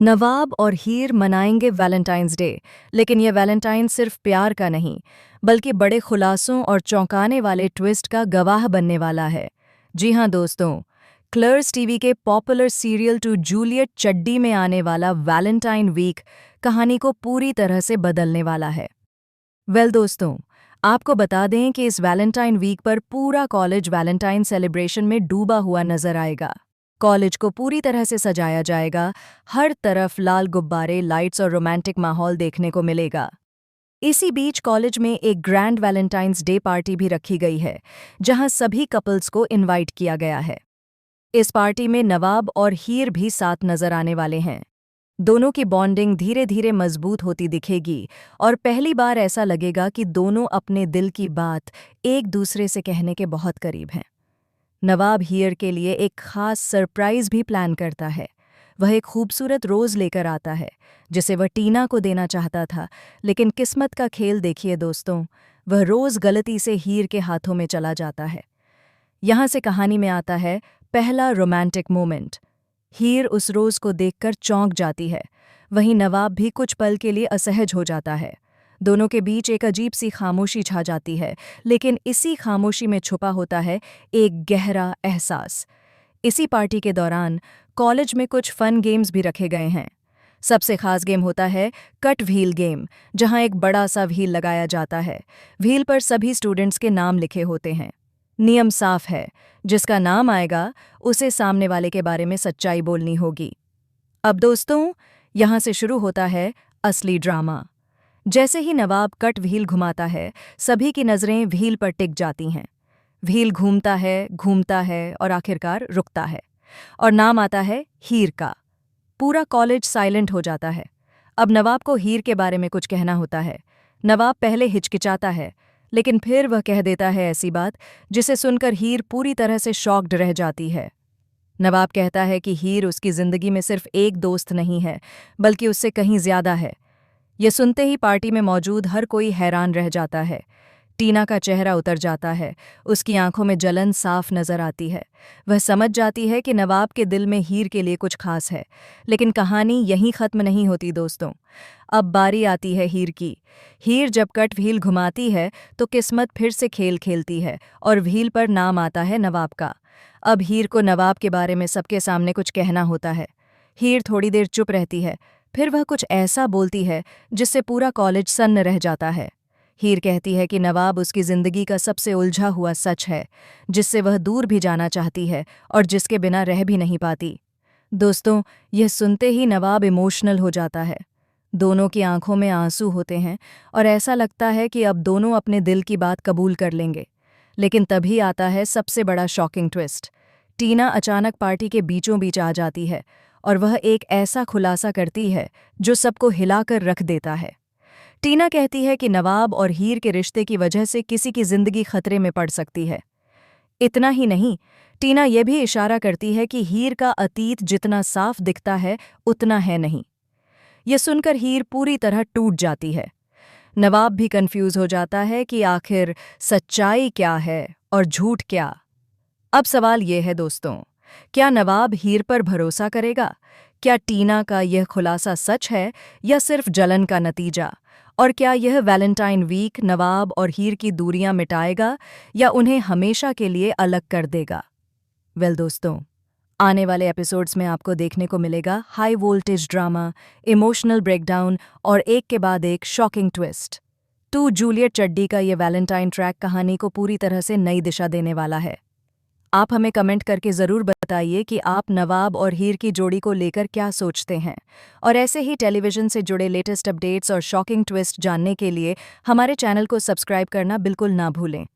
नवाब और हीर मनाएंगे Valentine's day. लेकिन यह वैलेंटाइन सिर्फ प्यार का नहीं, बल्कि बड़े खुलासों और चौंकाने वाले ट्विस्ट का गवाह बनने वाला है। जी हाँ दोस्तों, क्लर्स टीवी के पॉपुलर सीरियल टू जूलियट चड्डी में आने वाला वैलेंटाइन वीक कहानी को पूरी तरह से बदलने वाला है। दोस्तों, आपको बता दें कि इस वैलेंटाइन वीक पर पूरा कॉलेज वैलेंटाइन सेलिब्रेशन में डूबा हुआ नजर आएगा। कॉलेज को पूरी तरह से सजाया जाएगा, हर तरफ लाल गुब्बारे, लाइट्स और रोमांटिक माहौल देखने को मिलेगा। इसी बीच कॉलेज में एक ग्रैंड वैलेंटाइंस डे पार्टी भी रखी गई है, जहां सभी कपल्स को इनवाइट किया गया है। इस पार्टी में नवाब और हीर भी साथ नजर आने वाले हैं। दोनों की बॉन्डिंग धीरे धीरे मजबूत होती दिखेगी और पहली बार ऐसा लगेगा कि दोनों अपने दिल की बात एक दूसरे से कहने के बहुत करीब हैं। नवाब हीर के लिए एक खास सरप्राइज भी प्लान करता है। वह एक खूबसूरत रोज लेकर आता है, जिसे वह टीना को देना चाहता था, लेकिन किस्मत का खेल देखिए दोस्तों, वह रोज गलती से हीर के हाथों में चला जाता है। यहाँ से कहानी में आता है पहला रोमांटिक मोमेंट। हीर उस रोज को देखकर चौंक जाती है, वहीं नवाब भी कुछ पल के लिए असहज हो जाता है। दोनों के बीच एक अजीब सी खामोशी छा जाती है, लेकिन इसी खामोशी में छुपा होता है एक गहरा एहसास। इसी पार्टी के दौरान कॉलेज में कुछ फन गेम्स भी रखे गए हैं। सबसे खास गेम होता है कट व्हील गेम, जहां एक बड़ा सा व्हील लगाया जाता है। व्हील पर सभी स्टूडेंट्स के नाम लिखे होते हैं। नियम साफ है, जिसका नाम आएगा उसे सामने वाले के बारे में सच्चाई बोलनी होगी। अब दोस्तों, यहाँ से शुरू होता है असली ड्रामा। जैसे ही नवाब कट व्हील घुमाता है, सभी की नज़रें व्हील पर टिक जाती हैं। व्हील घूमता है और आखिरकार रुकता है, और नाम आता है हीर का। पूरा कॉलेज साइलेंट हो जाता है। अब नवाब को हीर के बारे में कुछ कहना होता है। नवाब पहले हिचकिचाता है, लेकिन फिर वह कह देता है ऐसी बात जिसे सुनकर हीर पूरी तरह से शॉक्ड रह जाती है। नवाब कहता है कि हीर उसकी जिंदगी में सिर्फ एक दोस्त नहीं है, बल्कि उससे कहीं ज्यादा है। ये सुनते ही पार्टी में मौजूद हर कोई हैरान रह जाता है। टीना का चेहरा उतर जाता है, उसकी आंखों में जलन साफ नजर आती है। वह समझ जाती है कि नवाब के दिल में हीर के लिए कुछ खास है। लेकिन कहानी यहीं खत्म नहीं होती दोस्तों। अब बारी आती है हीर की। हीर जब कट व्हील घुमाती है तो किस्मत फिर से खेल खेलती है और व्हील पर नाम आता है नवाब का। अब हीर को नवाब के बारे में सबके सामने कुछ कहना होता है। हीर थोड़ी देर चुप रहती है, फिर वह कुछ ऐसा बोलती है जिससे पूरा कॉलेज सन्न रह जाता है। हीर कहती है कि नवाब उसकी जिंदगी का सबसे उलझा हुआ सच है, जिससे वह दूर भी जाना चाहती है और जिसके बिना रह भी नहीं पाती। दोस्तों, यह सुनते ही नवाब इमोशनल हो जाता है। दोनों की आंखों में आंसू होते हैं और ऐसा लगता है कि अब दोनों अपने दिल की बात कबूल कर लेंगे। लेकिन तभी आता है सबसे बड़ा शॉकिंग ट्विस्ट। टीना अचानक पार्टी के बीचों बीच आ जाती है और वह एक ऐसा खुलासा करती है जो सबको हिलाकर रख देता है। टीना कहती है कि नवाब और हीर के रिश्ते की वजह से किसी की जिंदगी खतरे में पड़ सकती है। इतना ही नहीं, टीना यह भी इशारा करती है कि हीर का अतीत जितना साफ दिखता है उतना है नहीं। यह सुनकर हीर पूरी तरह टूट जाती है। नवाब भी कंफ्यूज हो जाता है कि आखिर सच्चाई क्या है और झूठ क्या। अब सवाल यह है दोस्तों, क्या नवाब हीर पर भरोसा करेगा? क्या टीना का यह खुलासा सच है या सिर्फ जलन का नतीजा? और क्या यह वैलेंटाइन वीक नवाब और हीर की दूरियां मिटाएगा या उन्हें हमेशा के लिए अलग कर देगा? दोस्तों, आने वाले एपिसोड्स में आपको देखने को मिलेगा high voltage drama, emotional breakdown और एक के बाद एक शॉकिंग ट्विस्ट। टू जूलियट चड्डी का यह वैलेंटाइन ट्रैक कहानी को पूरी तरह से नई दिशा देने वाला है। आप हमें कमेंट करके ज़रूर बताइए कि आप नवाब और हीर की जोड़ी को लेकर क्या सोचते हैं। और ऐसे ही टेलीविज़न से जुड़े लेटेस्ट अपडेट्स और शॉकिंग ट्विस्ट जानने के लिए हमारे चैनल को सब्सक्राइब करना बिल्कुल ना भूलें।